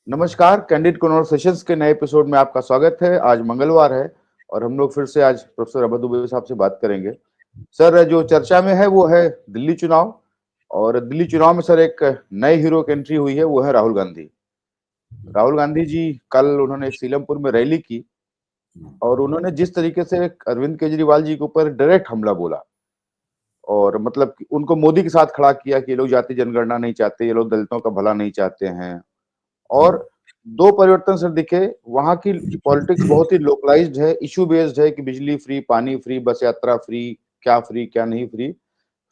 नमस्कार, candid conversations के नए एपिसोड में आपका स्वागत है। आज मंगलवार है और हम लोग फिर से आज प्रोफेसर अहमद दुबे साहब से बात करेंगे। सर, जो चर्चा में है वो है दिल्ली चुनाव। और दिल्ली चुनाव में सर एक नए हीरो की एंट्री हुई है, वो है राहुल गांधी। राहुल गांधी जी कल उन्होंने सीलमपुर में रैली की और उन्होंने जिस तरीके से अरविंद केजरीवाल जी के ऊपर डायरेक्ट हमला बोला और मतलब कि उनको मोदी के साथ खड़ा किया कि ये लोग जाति जनगणना नहीं चाहते, ये लोग दलितों का भला नहीं चाहते हैं। और दो परिवर्तन सर दिखे। वहां की पॉलिटिक्स बहुत ही लोकलाइज्ड है, इशू बेस्ड है कि बिजली फ्री, पानी फ्री, बस यात्रा फ्री क्या नहीं फ्री,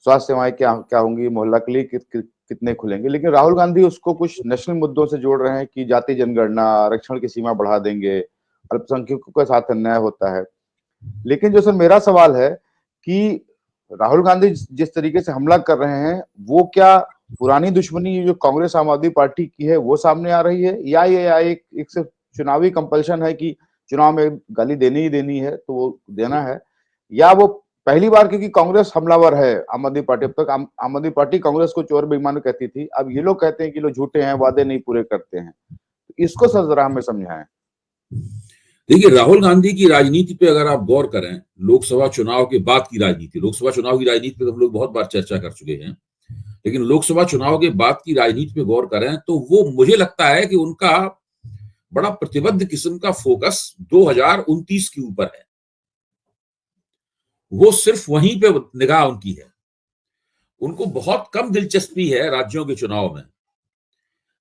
स्वास्थ्य सेवाएं क्या क्या होंगी, मोहल्ला क्लिनिक कितने खुलेंगे। लेकिन राहुल गांधी उसको कुछ नेशनल मुद्दों से जोड़ रहे हैं कि जाति जनगणना, आरक्षण की सीमा बढ़ा देंगे, अल्पसंख्यकों के साथ अन्याय होता है। लेकिन जो सर मेरा सवाल है कि राहुल गांधी जिस तरीके से हमला कर रहे हैं, वो क्या पुरानी दुश्मनी जो कांग्रेस आम आदमी पार्टी की है वो सामने आ रही है, या ये एक सिर्फ चुनावी कंपल्शन है कि चुनाव में गाली देनी ही देनी है तो वो देना है, या वो पहली बार क्योंकि कांग्रेस हमलावर है आम आदमी पार्टी। अब तक आम आदमी पार्टी कांग्रेस को चोर बेईमान कहती थी, अब ये लोग कहते हैं कि लोग झूठे हैं, वादे नहीं पूरे करते हैं। तो इसको सर जरा हमें समझाएं। देखिए, राहुल गांधी की राजनीति पे अगर आप गौर करें, लोकसभा चुनाव के बाद की राजनीति, लोकसभा चुनाव की राजनीति पे हम लोग बहुत बार चर्चा कर चुके हैं, लेकिन लोकसभा चुनाव के बाद की राजनीति पे गौर करें तो वो मुझे लगता है कि उनका बड़ा प्रतिबद्ध किस्म का फोकस 2029 के ऊपर है। वो सिर्फ वहीं पे निगाह उनकी है। उनको बहुत कम दिलचस्पी है राज्यों के चुनाव में।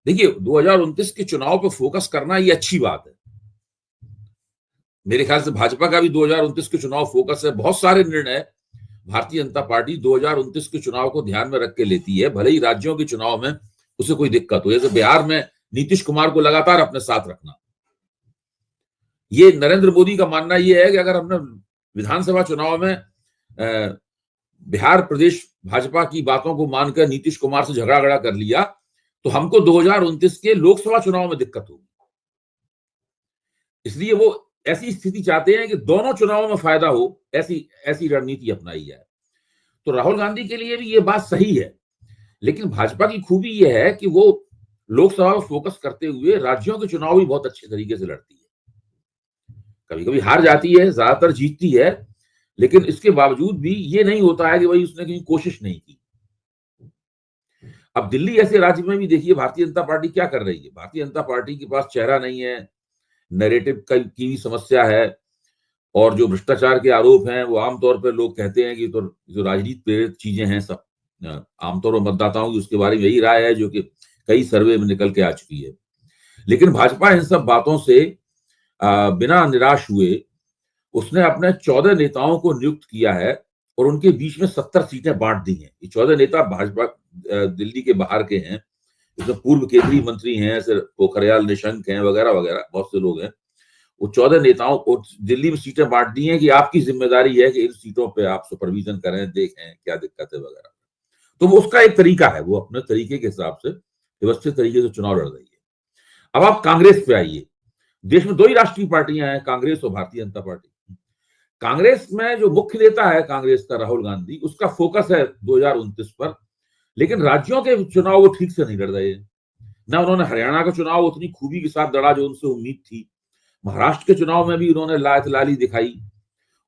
देखिए, 2029 के चुनाव पे फोकस करना ये अच्छी बात है। मेरे ख्याल से भाजपा का भी 2029 के चुनाव फोकस है। बहुत सारे निर्णय भारतीय जनता पार्टी 2029 के चुनाव को ध्यान में रख के लेती है, भले ही राज्यों के चुनाव में उसे कोई दिक्कत हो। जैसे बिहार में नीतीश कुमार को लगातार अपने साथ रखना। ये नरेंद्र मोदी का मानना यह है कि अगर हमने विधानसभा चुनाव में बिहार प्रदेश भाजपा की बातों को मानकर नीतीश कुमार से झगड़ा कर लिया तो हमको 2029 के लोकसभा चुनाव में दिक्कत होगी। इसलिए वो ऐसी स्थिति चाहते हैं कि दोनों चुनावों में फायदा हो, ऐसी रणनीति अपनाई जाए। तो राहुल गांधी के लिए भी ये बात सही है, लेकिन भाजपा की खूबी ये है कि वो लोकसभा में फोकस करते हुए राज्यों के चुनाव भी बहुत अच्छे तरीके से लड़ती है। कभी कभी हार जाती है, ज्यादातर जीतती है, लेकिन इसके बावजूद भी ये नहीं होता है कि भाई उसने कहीं कोशिश नहीं की। अब दिल्ली ऐसे राज्य में भी देखिए भारतीय जनता पार्टी क्या कर रही है। भारतीय जनता पार्टी के पास चेहरा नहीं है, नैरेटिव की भी समस्या है, और जो भ्रष्टाचार के आरोप हैं वो आमतौर पर लोग कहते हैं कि तो जो राजनीति प्रेरित चीजें हैं, सब आमतौर पर मतदाताओं की उसके बारे में यही राय है जो कि कई सर्वे में निकल के आ चुकी है। लेकिन भाजपा इन सब बातों से बिना निराश हुए उसने अपने 14 नेताओं को नियुक्त किया है और उनके बीच में 70 सीटें बांट दी हैं। ये 14 नेता भाजपा दिल्ली के बाहर के हैं, इसमें पूर्व केंद्रीय मंत्री हैं, पोखरियाल निशंक हैं, वगैरह वगैरह बहुत से लोग हैं। वो 14 नेताओं को दिल्ली में सीटें बांट दी हैं कि आपकी जिम्मेदारी है कि इन सीटों पे आप सुपरविजन करें, देखें क्या दिक्कत है वगैरह। तो वो उसका एक तरीका है, वो अपने तरीके के हिसाब से व्यवस्थित तरीके से चुनाव लड़ रही है। अब आप कांग्रेस पे आइए। देश में दो ही राष्ट्रीय पार्टियां हैं, कांग्रेस और भारतीय जनता पार्टी। कांग्रेस में जो मुख्य नेता है कांग्रेस का, राहुल गांधी, उसका फोकस है 2029 पर, लेकिन राज्यों के चुनाव वो ठीक से नहीं लड़ रहे हैं। ना उन्होंने हरियाणा का चुनाव उतनी खूबी के साथ लड़ा जो उनसे उम्मीद थी। महाराष्ट्र के चुनाव में भी उन्होंने लाली दिखाई,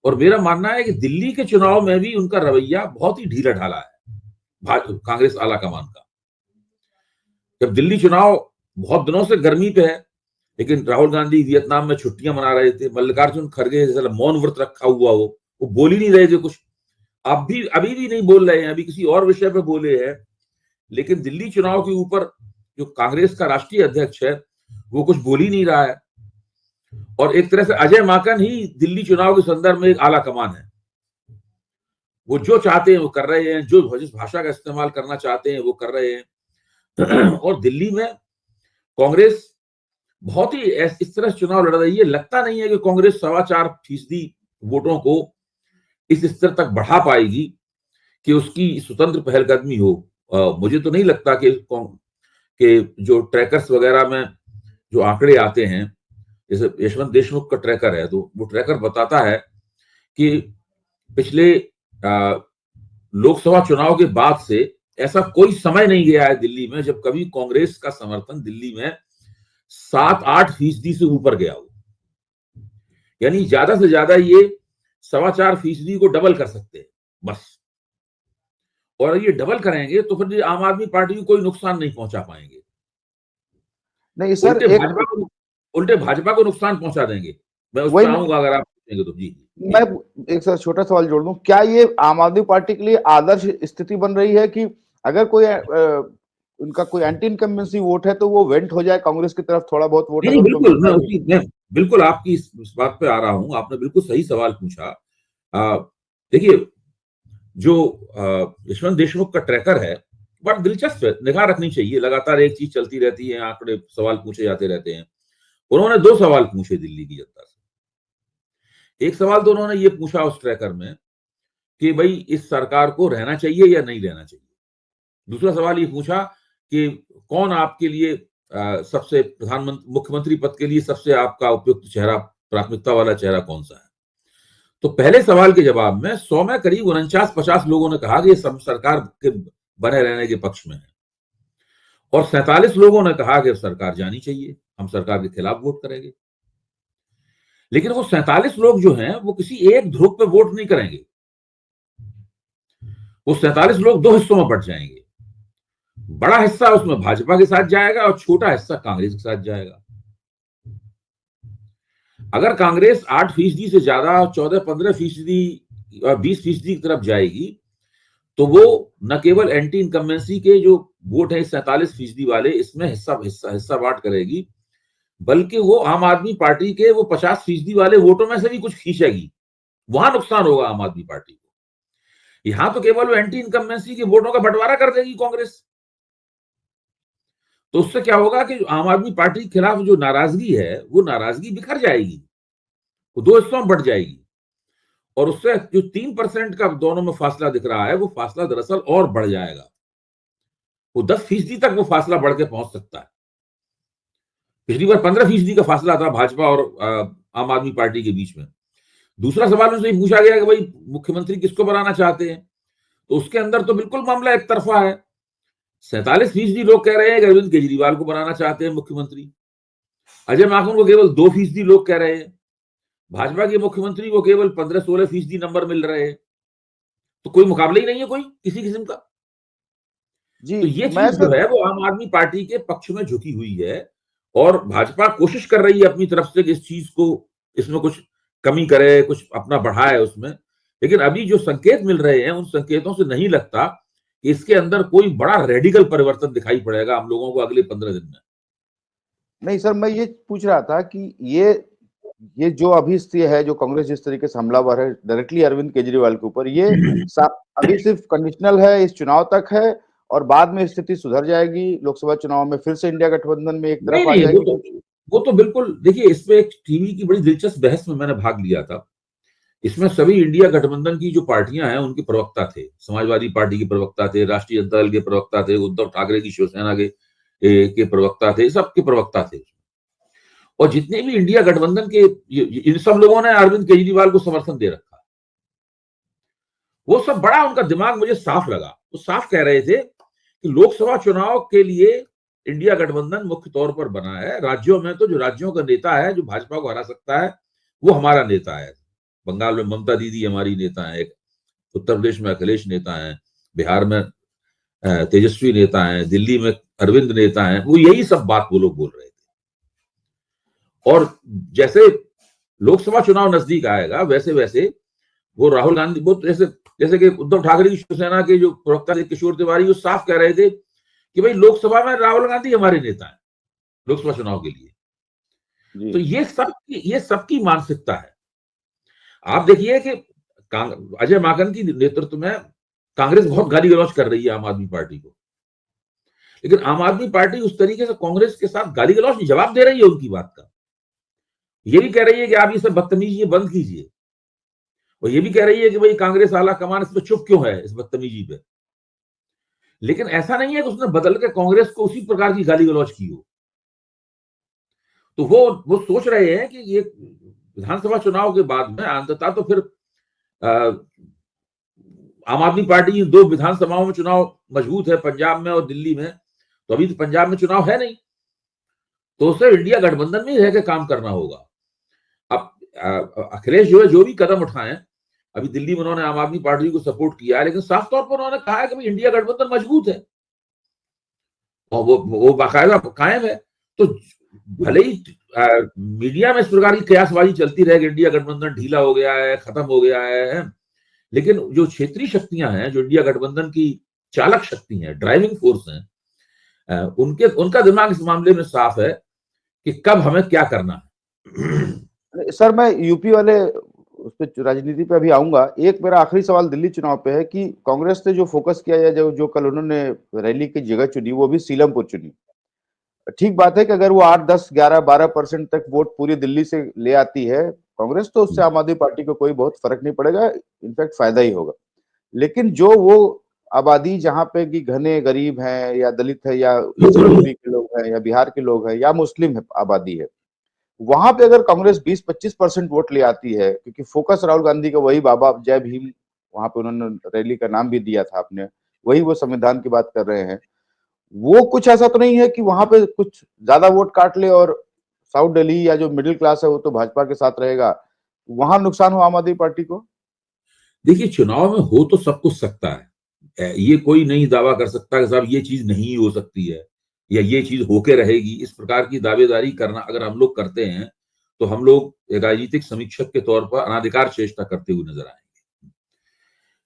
और मेरा मानना है कि दिल्ली के चुनाव में भी उनका रवैया बहुत ही ढीला ढाला है कांग्रेस आला कमान का। जब दिल्ली चुनाव बहुत दिनों से गर्मी पे है, लेकिन राहुल गांधी वियतनाम में छुट्टियां मना रहे थे, मल्लिकार्जुन खड़गे जैसे मौन व्रत रखा हुआ हो, वो बोल ही नहीं रहे थे कुछ। अभी भी नहीं बोल रहे हैं, अभी किसी और विषय पे बोले हैं। लेकिन दिल्ली चुनाव के ऊपर जो कांग्रेस का राष्ट्रीय अध्यक्ष है वो कुछ बोल ही नहीं रहा है। और एक तरह से अजय माकन ही दिल्ली चुनाव के संदर्भ में एक आला कमान है। वो जो चाहते हैं वो कर रहे हैं, जो जिस भाषा का इस्तेमाल करना चाहते हैं वो कर रहे हैं। और दिल्ली में कांग्रेस बहुत ही इस तरह से चुनाव लड़ रही है, लगता नहीं है कि कांग्रेस 4.25% वोटों को इस स्तर तक बढ़ा पाएगी कि उसकी स्वतंत्र पहलकदमी हो। मुझे तो नहीं लगता कि जो ट्रैकर्स वगैरह में जो आंकड़े आते हैं, जैसे यशवंत देशमुख का ट्रैकर है, तो वो ट्रैकर बताता है कि पिछले लोकसभा चुनाव के बाद से ऐसा कोई समय नहीं गया है दिल्ली में जब कभी कांग्रेस का समर्थन दिल्ली में 7-8% से ऊपर गया हो, यानी ज्यादा से ज्यादा ये 4.25% को डबल कर सकते हैं बस। और ये डबल करेंगे तो फिर आम आदमी पार्टी को कोई नुकसान नहीं पहुंचा पाएंगे, नहीं सर, उल्टे भाजपा को नुकसान पहुंचा देंगे। मैं उस पर आऊंगा अगर आप पूछेंगे तो। जी मैं एक सर छोटा सवाल जोड़ दूं, क्या ये आम आदमी पार्टी के लिए आदर्श स्थिति बन रही है कि अगर कोई उनका कोई एंटी इनकम्बेंसी वोट है तो वो वेंट हो जाए कांग्रेस की तरफ, थोड़ा बहुत वोट नहीं, बिल्कुल मैं बिल्कुल आपकी इस बात पे आ रहा हूं। आपने बिल्कुल सही सवाल पूछा। देखिए, जो यशवंत देशमुख का ट्रैकर है बड़ा दिलचस्प है, निगाह रखनी चाहिए। लगातार एक चीज चलती रहती है, आंकड़े सवाल पूछे जाते रहते हैं। उन्होंने 2 सवाल पूछे दिल्ली की जनता से। एक सवाल तो उन्होंने ये पूछा उस ट्रैकर में कि भाई इस सरकार को रहना चाहिए या नहीं रहना चाहिए। दूसरा सवाल ये पूछा कि कौन आपके लिए सबसे मुख्यमंत्री पद के लिए सबसे आपका उपयुक्त चेहरा, प्राथमिकता वाला चेहरा कौन सा है। तो पहले सवाल के जवाब में 100 में करीब 49-50 लोगों ने कहा कि ये सरकार के बने रहने के पक्ष में है, और 47 लोगों ने कहा कि सरकार जानी चाहिए, हम सरकार के खिलाफ वोट करेंगे। लेकिन वो 47 लोग जो हैं वो किसी एक ध्रुव पे वोट नहीं करेंगे। वो 47 लोग 2 हिस्सों में बट जाएंगे। बड़ा हिस्सा उसमें भाजपा के साथ जाएगा और छोटा हिस्सा कांग्रेस के साथ जाएगा। अगर कांग्रेस 8% से ज्यादा 14-15% और 20% की तरफ जाएगी तो वो न केवल एंटी इनकम्बेंसी के जो वोट है 47% वाले, इसमें हिस्सा बांट करेगी, बल्कि वो आम आदमी पार्टी के वो 50% वाले वोटों में से भी कुछ खींचेगी। वहां नुकसान होगा आम आदमी पार्टी को। यहां तो केवल वो एंटी इनकम्बेंसी के वोटों का बंटवारा कर देगी कांग्रेस। तो उससे क्या होगा कि आम आदमी पार्टी के खिलाफ जो नाराजगी है वो नाराजगी बिखर जाएगी, वो 2 हिस्सों में बढ़ जाएगी। और उससे जो 3% का दोनों में फासला दिख रहा है वो फासला दरअसल और बढ़ जाएगा। वो 10% तक वो फासला बढ़ के पहुंच सकता है। पिछली बार 15% का फासला था भाजपा और आम आदमी पार्टी के बीच में। दूसरा सवाल उनसे पूछा गया कि भाई मुख्यमंत्री किसको बनाना चाहते हैं, तो उसके अंदर तो बिल्कुल मामला एक तरफा है। 47% लोग कह रहे हैं कि अरविंद केजरीवाल को बनाना चाहते हैं मुख्यमंत्री। अजय माकन को केवल 2% लोग कह रहे हैं। भाजपा के मुख्यमंत्री को केवल 15-16% नंबर मिल रहे हैं। तो कोई मुकाबला ही नहीं है कोई किसी किस्म का। जी, तो ये चीज जो है वो आम आदमी पार्टी के पक्ष में झुकी हुई है, और भाजपा कोशिश कर रही है अपनी तरफ से कि इस चीज को, इसमें कुछ कमी करे, कुछ अपना बढ़ाए उसमें। लेकिन अभी जो संकेत मिल रहे हैं उन संकेतों से नहीं लगता कि इसके अंदर कोई बड़ा रेडिकल परिवर्तन दिखाई पड़ेगा हम लोगों को अगले 15 दिन में। नहीं सर, मैं ये पूछ रहा था कि ये जो अभी स्थिति है, जो कांग्रेस जिस तरीके से हमलावर है डायरेक्टली अरविंद केजरीवाल के ऊपर, ये अभी सिर्फ कंडीशनल है, इस चुनाव तक है, और बाद में स्थिति सुधर जाएगी, लोकसभा चुनाव में फिर से इंडिया गठबंधन में एक तरफ आ जाएगी। वो तो बिल्कुल, देखिए इसमें एक टीवी की बड़ी दिलचस्प बहस में मैंने भाग लिया था। इसमें सभी इंडिया गठबंधन की जो पार्टियां हैं उनके प्रवक्ता थे। समाजवादी पार्टी के प्रवक्ता थे, राष्ट्रीय जनता दल के प्रवक्ता थे, उद्धव ठाकरे की शिवसेना के प्रवक्ता थे, सबके प्रवक्ता थे। और जितने भी इंडिया गठबंधन के, इन सब लोगों ने अरविंद केजरीवाल को समर्थन दे रखा। वो सब बड़ा उनका दिमाग मुझे साफ लगा। वो साफ कह रहे थे कि लोकसभा चुनाव के लिए इंडिया गठबंधन मुख्य तौर पर बना है। राज्यों में तो जो राज्यों का नेता है जो भाजपा को हरा सकता है वो हमारा नेता है। बंगाल में ममता दीदी हमारी नेता है, उत्तर प्रदेश में अखिलेश नेता है, बिहार में तेजस्वी नेता है, दिल्ली में अरविंद नेता है। वो यही सब बात वो लोग बोल रहे थे। और जैसे लोकसभा चुनाव नजदीक आएगा वैसे वैसे वो राहुल गांधी, वो जैसे कि उद्धव ठाकरे की शिवसेना के जो प्रवक्ता थे किशोर तिवारी, वो साफ कह रहे थे कि भाई लोकसभा में राहुल गांधी हमारे नेता है लोकसभा चुनाव के लिए। तो ये सबकी मानसिकता है। आप देखिए कि अजय माकन की नेतृत्व में कांग्रेस बहुत गाली गलौज कर रही है आम आदमी पार्टी को, लेकिन आम आदमी पार्टी उस तरीके से कांग्रेस के साथ गाली गलौज जवाब दे रही है उनकी बात का। ये भी कह रही है कि आप ये सब बदतमीजी बंद कीजिए, और ये भी कह रही है कि भाई कांग्रेस आला कमान इस पर चुप क्यों है, इस बदतमीजी पे। लेकिन ऐसा नहीं है कि उसने बदल के कांग्रेस को उसी प्रकार की गाली गलौज की हो। तो वो सोच रहे हैं कि ये विधानसभा चुनाव के बाद में अंततः तो फिर आम आदमी पार्टी 2 विधानसभाओं में चुनाव मजबूत है, पंजाब में और दिल्ली में। तो अभी तो पंजाब में चुनाव है नहीं, तो उसे इंडिया गठबंधन में ही रह के काम करना होगा। अब अखिलेश जो है जो भी कदम उठाएं, अभी दिल्ली में उन्होंने आम आदमी पार्टी को सपोर्ट किया है, लेकिन साफ तौर पर उन्होंने कहा है कि इंडिया गठबंधन मजबूत है और वो बाकायदा कायम है। तो भले ही मीडिया में इस प्रकार की कयासबाजी चलती रहेगी, इंडिया गठबंधन ढीला हो गया है, खत्म हो गया है, लेकिन जो क्षेत्रीय शक्तियां हैं, जो इंडिया गठबंधन की चालक शक्ति हैं, ड्राइविंग फोर्स हैं, उनका दिमाग इस मामले में साफ है कि कब हमें क्या करना है। सर मैं यूपी वाले उस पे राजनीति पे अभी आऊंगा। एक मेरा आखिरी सवाल दिल्ली चुनाव पे है कि कांग्रेस ने जो फोकस किया या जो कल उन्होंने रैली की जगह चुनी वो भी सीलमपुर चुनी। ठीक बात है कि अगर वो 8, 10, 11, 12% तक वोट पूरी दिल्ली से ले आती है कांग्रेस, तो उससे आम आदमी पार्टी को कोई बहुत फर्क नहीं पड़ेगा, इनफैक्ट फायदा ही होगा। लेकिन जो वो आबादी जहाँ पे कि घने गरीब हैं या दलित है या यूपी के लोग हैं या बिहार के लोग हैं या मुस्लिम है आबादी है, वहां पे अगर कांग्रेस 20-25% वोट ले आती है, क्योंकि फोकस राहुल गांधी का वही बाबा जय भीम, वहां पे उन्होंने रैली का नाम भी दिया था आपने, वही वो संविधान की बात कर रहे हैं, वो कुछ ऐसा तो नहीं है कि वहां पे कुछ ज्यादा वोट काट ले और साउथ दिल्ली या जो मिडिल क्लास है वो तो भाजपा के साथ रहेगा, वहां नुकसान हो आम आदमी पार्टी को? देखिए, चुनाव में हो तो सब कुछ सकता है, ये कोई नहीं दावा कर सकता कि साहब ये चीज नहीं हो सकती है या ये चीज होके रहेगी। इस प्रकार की दावेदारी करना अगर हम लोग करते हैं तो हम लोग राजनीतिक समीक्षक के तौर पर अनाधिकार चेष्टा करते हुए नजर आएंगे।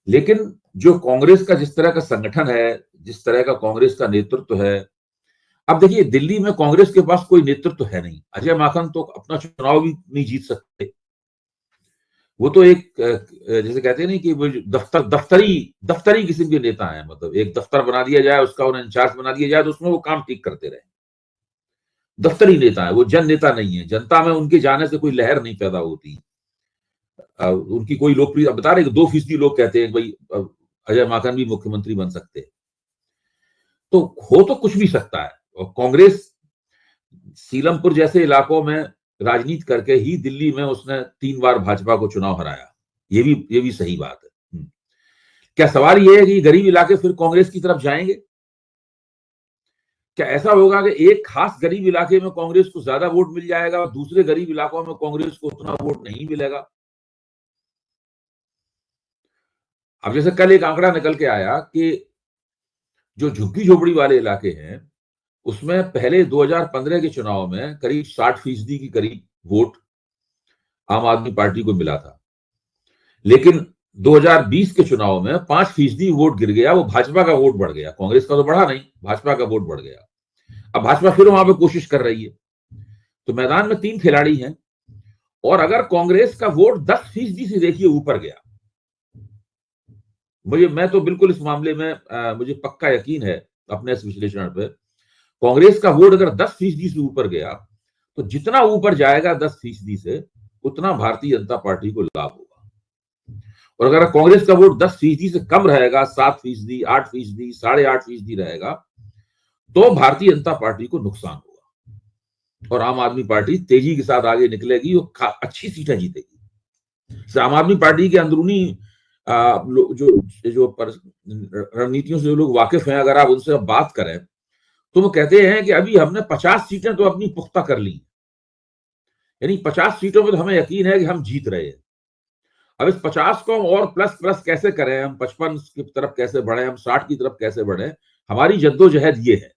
लेकिन जो कांग्रेस का जिस तरह का संगठन है, जिस तरह का कांग्रेस का नेतृत्व है, अब देखिए दिल्ली में कांग्रेस के पास कोई नेतृत्व है नहीं। अजय माकन तो अपना चुनाव भी नहीं जीत सकते। वो तो एक जैसे कहते हैं नहीं कि वो दफ्तरी किस्म के नेता हैं, मतलब एक दफ्तर बना दिया जाए, उसका उन्हें इंचार्ज बना दिया जाए तो उसमें वो काम ठीक करते रहे। दफ्तरी नेता है वो, जन नेता नहीं है। जनता में उनके जाने से कोई लहर नहीं पैदा होती। उनकी कोई लोकप्रिय, बता रहे 2% लोग कहते हैं भाई अजय माकन भी मुख्यमंत्री बन सकते हैं। तो हो तो कुछ भी सकता है। और कांग्रेस सीलमपुर जैसे इलाकों में राजनीति करके ही दिल्ली में उसने 3 बार भाजपा को चुनाव हराया। ये भी सही बात है। क्या सवाल ये है कि गरीब इलाके फिर कांग्रेस की तरफ जाएंगे? क्या ऐसा होगा कि एक खास गरीब इलाके में कांग्रेस को ज्यादा वोट मिल जाएगा और दूसरे गरीब इलाकों में कांग्रेस को उतना वोट नहीं मिलेगा? अब जैसे कल एक आंकड़ा निकल के आया कि जो झुग्गी झोपड़ी वाले इलाके हैं उसमें पहले 2015 के चुनाव में करीब 60% की करीब वोट आम आदमी पार्टी को मिला था। लेकिन 2020 के चुनाव में 5% वोट गिर गया, वो भाजपा का वोट बढ़ गया। कांग्रेस का तो बढ़ा नहीं, भाजपा का वोट बढ़ गया। अब भाजपा फिर वहां पे कोशिश कर रही है। तो मैदान में 3 खिलाड़ी हैं और अगर कांग्रेस का वोट 10% से देखिए ऊपर गया, मैं तो बिल्कुल इस मामले में मुझे पक्का यकीन है अपने इस विश्लेषण पे, कांग्रेस का वोट अगर 10% से ऊपर गया तो जितना ऊपर जाएगा 10% से उतना भारतीय जनता पार्टी को लाभ होगा। और अगर कांग्रेस का वोट 10% से कम रहेगा, 7%, 8%, 8.5% रहेगा, तो भारतीय जनता पार्टी को नुकसान होगा और आम आदमी पार्टी तेजी के साथ आगे निकलेगी और अच्छी सीटें जीतेगी। आम आदमी पार्टी के अंदरूनी जो रणनीतियों से जो लोग वाकिफ हैं, अगर आप उनसे बात करें तो वो कहते हैं कि अभी हमने 50 सीटें तो अपनी पुख्ता कर ली, यानी 50 सीटों में तो हमें यकीन है कि हम जीत रहे हैं। अब इस 50 को हम और प्लस कैसे करें, हम 55 की तरफ कैसे बढ़े, हम 60 की तरफ कैसे बढ़े, हमारी जद्दोजहद ये है।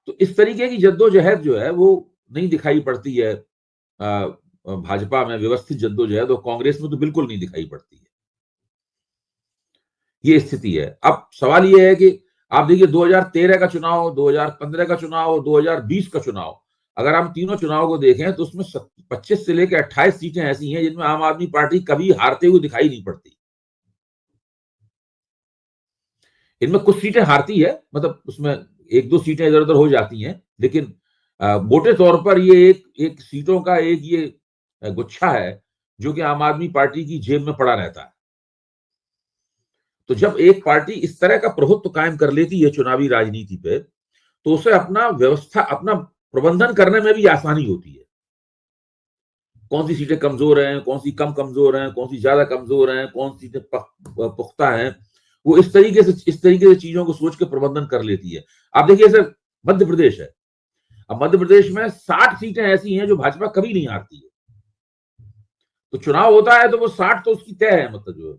तो इस तरीके की जद्दोजहद जो है वो नहीं दिखाई पड़ती है भाजपा में, व्यवस्थित जद्दोजहद, और कांग्रेस में तो बिल्कुल नहीं दिखाई पड़ती है। ये स्थिति है। अब सवाल ये है कि आप देखिए 2013 का चुनाव, 2015 का चुनाव, 2020 का चुनाव, अगर हम तीनों चुनाव को देखें तो उसमें 25 से लेकर 28 सीटें ऐसी हैं जिनमें आम आदमी पार्टी कभी हारते हुए दिखाई नहीं पड़ती। इनमें कुछ सीटें हारती है, मतलब उसमें 1-2 सीटें इधर उधर हो जाती हैं, लेकिन मोटे तौर पर ये एक सीटों का एक ये गुच्छा है जो कि आम आदमी पार्टी की जेब में पड़ा रहता है। तो जब एक पार्टी इस तरह का प्रभुत्व कायम कर लेती है चुनावी राजनीति पे, तो उसे अपना प्रबंधन करने में भी आसानी होती है। कौन सी सीटें कमजोर हैं, कौन सी कम कमजोर हैं, कौन सी ज्यादा कमजोर हैं, कौन सी सीटें पुख्ता हैं, वो इस तरीके से चीजों को सोच के प्रबंधन कर लेती है। आप देखिए सर, मध्य प्रदेश है, अब मध्य प्रदेश में 60 सीटें ऐसी हैं जो भाजपा कभी नहीं हारती है। तो चुनाव होता है तो वो 60 तो उसकी तय है, मतलब जो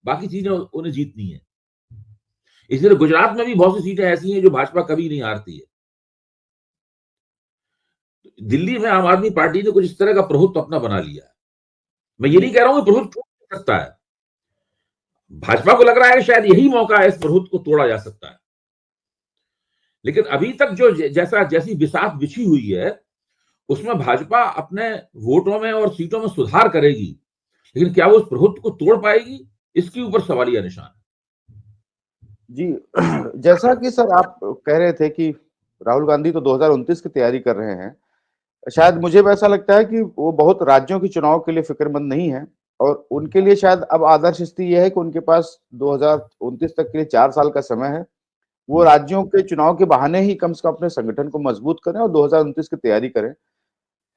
बाकी चीजें उन्हें जीतनी है। इसलिए गुजरात में भी बहुत सी सीटें ऐसी हैं जो भाजपा कभी नहीं हारती है। दिल्ली में आम आदमी पार्टी ने कुछ इस तरह का प्रभुत्व अपना बना लिया है। मैं ये नहीं कह रहा हूं कि प्रभुत्व टूट सकता है, भाजपा को लग रहा है कि शायद यही मौका है, इस प्रभुत्व को तोड़ा जा सकता है। लेकिन अभी तक जो जैसी बिसात बिछी हुई है उसमें भाजपा अपने वोटों में और सीटों में सुधार करेगी, लेकिन क्या वो उस प्रभुत्व को तोड़ पाएगी, इसके ऊपर सवालिया निशान है। जी, जैसा कि सर आप कह रहे थे कि राहुल गांधी तो 2029 की तैयारी कर रहे हैं, शायद मुझे भी ऐसा लगता है कि वो बहुत राज्यों के चुनाव के लिए फिक्रमंद नहीं है, और उनके लिए शायद अब आदर्श स्थिति यह है कि उनके पास 2029 तक के लिए 4 साल का समय है। वो राज्यों के चुनाव के बहाने ही कम से कम अपने संगठन को मजबूत करें और 2029 की तैयारी करें।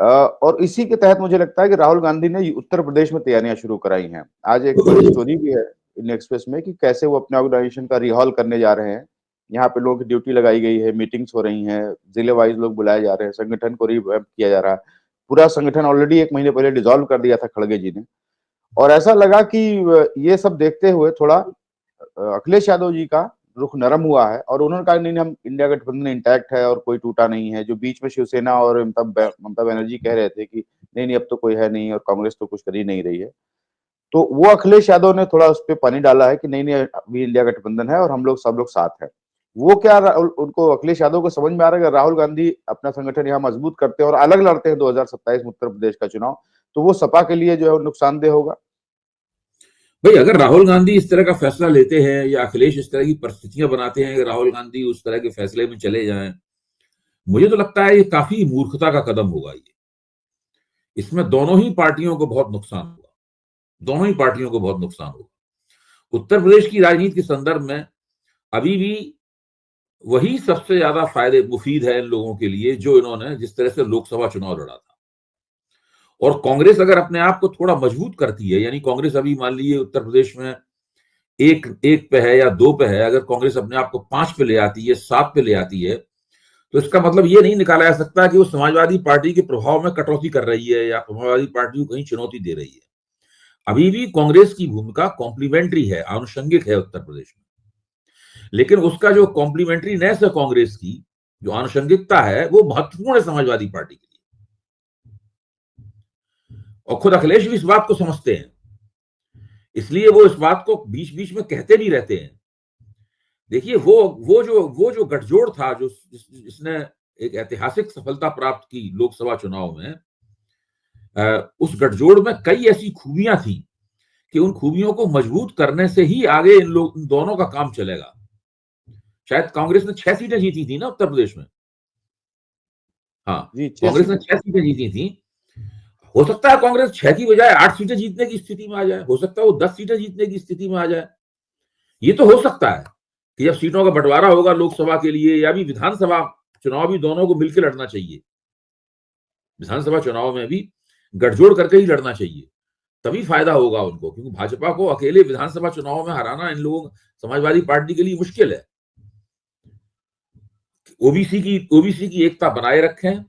और इसी के तहत मुझे लगता है कि राहुल गांधी ने उत्तर प्रदेश में तैयारियां शुरू कराई हैं। आज एक बड़ी स्टोरी भी है इंडियन एक्सप्रेस में कि कैसे वो अपने ऑर्गेनाइजेशन का रिहॉल करने जा रहे हैं। यहाँ पे लोगों की ड्यूटी लगाई गई है, मीटिंग्स हो रही हैं, जिले वाइज लोग बुलाए जा रहे हैं, संगठन को रिवैम्प किया जा रहा है। पूरा संगठन ऑलरेडी 1 महीने पहले डिसॉल्व कर दिया था खड़गे जी ने। और ऐसा लगा कि ये सब देखते हुए थोड़ा अखिलेश यादव जी का रुख नरम हुआ है, और उन्होंने कहा नहीं, हम इंडिया गठबंधन इंटैक्ट है और कोई टूटा नहीं है। जो बीच में शिवसेना और ममता बनर्जी कह रहे थे कि नहीं नहीं अब तो कोई है नहीं और कांग्रेस तो कुछ कर ही नहीं रही है, तो वो अखिलेश यादव ने थोड़ा उस पर पानी डाला है कि नहीं नहीं अभी इंडिया गठबंधन है और हम लोग सब लोग साथ हैं। वो क्या उनको अखिलेश यादव को समझ में आ रहा है कि राहुल गांधी अपना संगठन यहाँ मजबूत करते हैं और अलग लड़ते हैं 2027 में उत्तर प्रदेश का चुनाव, तो वो सपा के लिए जो है नुकसानदेह होगा। भाई अगर राहुल गांधी इस तरह का फैसला लेते हैं या अखिलेश इस तरह की परिस्थितियां बनाते हैं कि राहुल गांधी उस तरह के फैसले में चले जाएं, मुझे तो लगता है ये काफी मूर्खता का कदम होगा। ये इसमें दोनों ही पार्टियों को बहुत नुकसान होगा, दोनों ही पार्टियों को बहुत नुकसान होगा। उत्तर प्रदेश की राजनीति के संदर्भ में अभी भी वही सबसे ज्यादा फायदे मुफीद है इन लोगों के लिए जो इन्होंने जिस तरह से लोकसभा चुनाव लड़ा था। और कांग्रेस अगर अपने आप को थोड़ा मजबूत करती है, यानी कांग्रेस अभी मान लीजिए उत्तर प्रदेश में एक पे है या 2 पे है, अगर कांग्रेस अपने आप को 5 पे ले आती है, 7 पे ले आती है, तो इसका मतलब ये नहीं निकाला जा सकता कि वो समाजवादी पार्टी के प्रभाव में कटौती कर रही है या समाजवादी पार्टी को कहीं चुनौती दे रही है। अभी भी कांग्रेस की भूमिका कॉम्प्लीमेंट्री है, आनुषंगिक है उत्तर प्रदेश में। लेकिन उसका जो कॉम्प्लीमेंट्रीनेस है कांग्रेस की, जो आनुषंगिकता है, वो महत्वपूर्ण है समाजवादी पार्टी के लिए। और खुद अखिलेश भी इस बात को समझते हैं, इसलिए वो इस बात को बीच बीच में कहते भी रहते हैं। देखिए वो जो गठजोड़ था, जो जिसने एक ऐतिहासिक सफलता प्राप्त की लोकसभा चुनाव में, उस गठजोड़ में कई ऐसी खूबियां थी कि उन खूबियों को मजबूत करने से ही आगे इन दोनों का काम चलेगा। शायद कांग्रेस ने 6 सीटें जीती थी ना उत्तर प्रदेश में। हाँ, कांग्रेस ने 6 सीटें जीती थी। हो सकता है कांग्रेस 6 की बजाय 8 सीटें जीतने की स्थिति में आ जाए, हो सकता है वो 10 सीटें जीतने की स्थिति में आ जाए। ये तो हो सकता है कि जब सीटों का बंटवारा होगा लोकसभा के लिए या भी विधानसभा चुनाव, भी दोनों को मिलकर लड़ना चाहिए। विधानसभा चुनाव में भी गठजोड़ करके ही लड़ना चाहिए, तभी फायदा होगा उनको, क्योंकि भाजपा को अकेले विधानसभा चुनाव में हराना इन लोगों समाजवादी पार्टी के लिए मुश्किल है। ओबीसी की एकता बनाए रखें,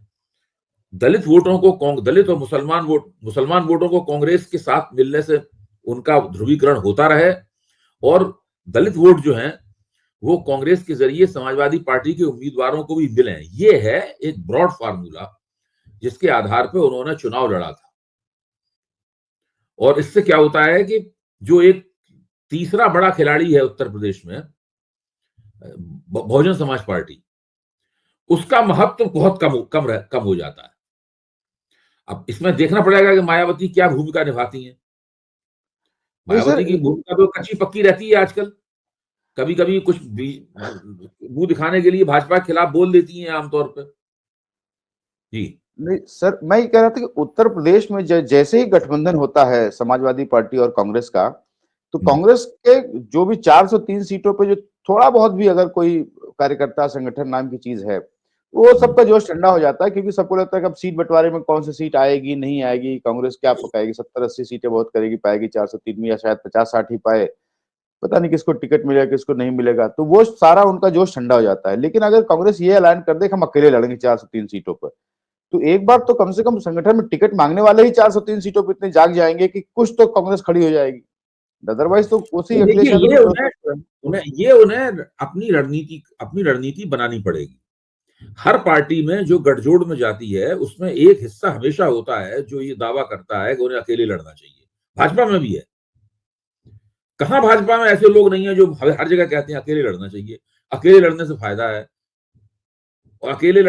दलित और मुसलमान वोटों को कांग्रेस के साथ मिलने से उनका ध्रुवीकरण होता रहे, और दलित वोट जो हैं वो कांग्रेस के जरिए समाजवादी पार्टी के उम्मीदवारों को भी मिले। ये है एक ब्रॉड फार्मूला जिसके आधार पर उन्होंने चुनाव लड़ा था। और इससे क्या होता है कि जो एक तीसरा बड़ा खिलाड़ी है उत्तर प्रदेश में, बहुजन समाज पार्टी, उसका महत्व बहुत कम हो जाता है। अब इसमें देखना पड़ेगा कि मायावती क्या भूमिका निभाती हैं। मायावती की भूमिका तो कच्ची पक्की रहती है आजकल, कभी कभी कुछ मुंह दिखाने के लिए भाजपा के खिलाफ बोल देती हैं आमतौर पर। जी नहीं सर, मैं ये कह रहा था कि उत्तर प्रदेश में जैसे ही गठबंधन होता है समाजवादी पार्टी और कांग्रेस का, तो कांग्रेस के जो भी 403 सीटों पे जो थोड़ा बहुत भी अगर कोई कार्यकर्ता संगठन नाम की चीज है, वो सबका जोश ठंडा हो जाता है, क्योंकि सबको लगता है कि अब सीट बंटवारे में कौन सी सीट आएगी नहीं आएगी, कांग्रेस क्या पकाएगी, 70-80 सीटें बहुत करेगी, पाएगी 403 में या शायद 50-60 ही पाए। पता नहीं किसको टिकट मिलेगा किसको नहीं मिलेगा, तो वो सारा उनका जोश ठंडा हो जाता है। लेकिन अगर कांग्रेस ये ऐलान कर दे कि हम अकेले लड़ेंगे 403 सीटों पर, तो एक बार तो कम से कम संगठन में टिकट मांगने वाले ही 403 सीटों पर इतने जाग जाएंगे कि कुछ तो कांग्रेस खड़ी हो जाएगी। अदरवाइज तो उसी अखिलेश देखिए, यादव ये की उन्हें प्रोसेस उन्हें अपनी रणनीति बनानी पड़ेगी। हर पार्टी में जो गठजोड़ में जाती है उसमें एक हिस्सा हमेशा होता है जो ये दावा करता है कि उन्हें अकेले लड़ना चाहिए। भाजपा में भी है। कहां भाजपा में ऐसे लोग नहीं है जो हर जगह कहते हैं अकेले लड़ना चाहिए, अकेले लड़ने से फायदा है, और अकेले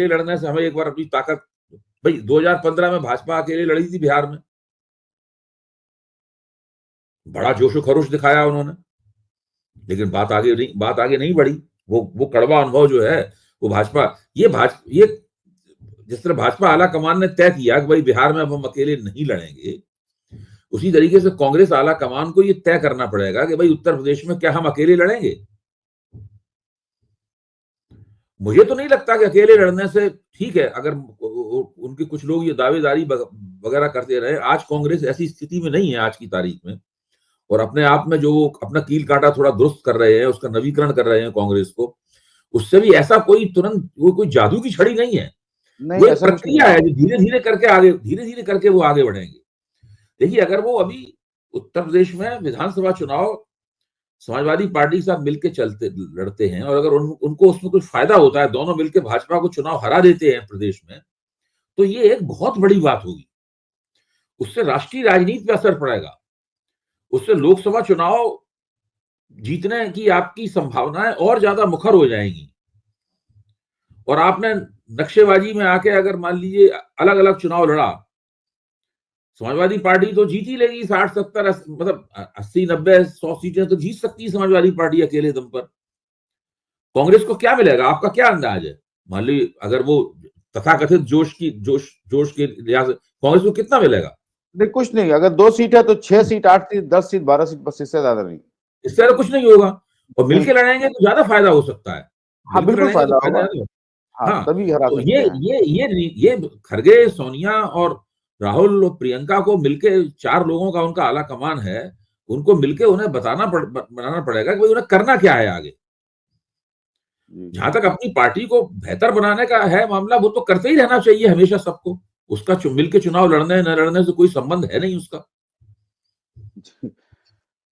लड़ने से हमें एक बार अपनी ताकत। भाई 2015 में भाजपा अकेले लड़ी थी बिहार में, बड़ा जोशो खरोश दिखाया उन्होंने, लेकिन बात आगे नहीं बढ़ी। वो कड़वा अनुभव जो है वो ये जिस तरह भाजपा आला कमान ने तय किया कि भाई बिहार में अब हम अकेले नहीं लड़ेंगे, उसी तरीके से कांग्रेस आला कमान को ये तय करना पड़ेगा कि भाई उत्तर प्रदेश में क्या हम अकेले लड़ेंगे। मुझे तो नहीं लगता कि अकेले लड़ने से ठीक है, अगर उनके कुछ लोग ये दावेदारी वगैरह करते रहे। आज कांग्रेस ऐसी स्थिति में नहीं है आज की तारीख में, और अपने आप में जो अपना कील कांटा थोड़ा दुरुस्त कर रहे हैं, उसका नवीकरण कर रहे हैं कांग्रेस को, उससे भी ऐसा कोई तुरंत कोई जादू की छड़ी नहीं है। वो नहीं, एक ऐसा कुछ नहीं प्रक्रिया है। है जो धीरे धीरे करके वो आगे बढ़ेंगे। देखिए, अगर वो अभी उत्तर प्रदेश में विधानसभा चुनाव समाजवादी पार्टी के साथ मिलकर लड़ते हैं, और अगर उनको उसमें कुछ फायदा होता है, दोनों मिलकर भाजपा को चुनाव हरा देते हैं प्रदेश में, तो ये एक बहुत बड़ी बात होगी। उससे राष्ट्रीय राजनीति पे असर पड़ेगा, उससे लोकसभा चुनाव जीतने की आपकी संभावनाएं और ज्यादा मुखर हो जाएंगी। और आपने नक्शेबाजी में आके अगर मान लीजिए अलग अलग चुनाव लड़ा, समाजवादी पार्टी तो जीत ही लेगी 60-70 मतलब 80-90-100 सीटें तो जीत सकती है समाजवादी पार्टी अकेले दम पर। कांग्रेस को क्या मिलेगा? आपका क्या अंदाज है? मान लीजिए अगर वो तथाकथित जोश के लिहाज से कांग्रेस को कितना मिलेगा? नहीं, कुछ नहीं। अगर 2 सीट है तो 6 सीट, 8 सीट, 10 सीट, 12 सीट, बस, इससे ज्यादा नहीं। इससे ज्यादा कुछ नहीं होगा। और नहीं। मिलकर लड़ेंगे तो ज्यादा फायदा हो सकता है। हाँ, मिलकर बिल्कुल लड़ेंगे तो फायदा फायदा होगा। है। हाँ, हाँ, तभी हरा तो सकते हैं। ये खड़गे, सोनिया और राहुल और प्रियंका को मिलके 4 लोगों का उनका आला कमान है, उनको मिलके उन्हें बनाना पड़ेगा कि भाई उन्हें करना क्या है आगे। जहां तक अपनी पार्टी को बेहतर बनाने का है मामला, वो तो करते ही रहना चाहिए हमेशा सबको। उसका मिलके चुनाव लड़ने न लड़ने से कोई संबंध है नहीं उसका।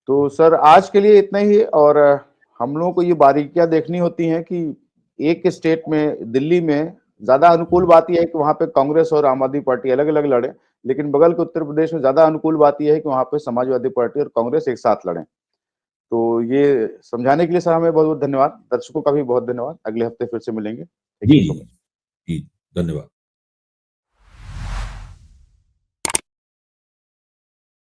तो सर आज के लिए इतना ही। और हम लोगों को ये बारीकियां देखनी होती हैं कि एक स्टेट में, दिल्ली में, ज्यादा अनुकूल बात यह है कि वहां पे कांग्रेस और आम आदमी पार्टी अलग अलग लड़े, लेकिन बगल के उत्तर प्रदेश में ज्यादा अनुकूल बात यह है कि वहां पे समाजवादी पार्टी और कांग्रेस एक साथ लड़े। तो ये समझाने के लिए सर हमें बहुत बहुत धन्यवाद। दर्शकों का भी बहुत धन्यवाद। अगले हफ्ते फिर से मिलेंगे। थैंक जी यू जी सो मच। जी, धन्यवाद।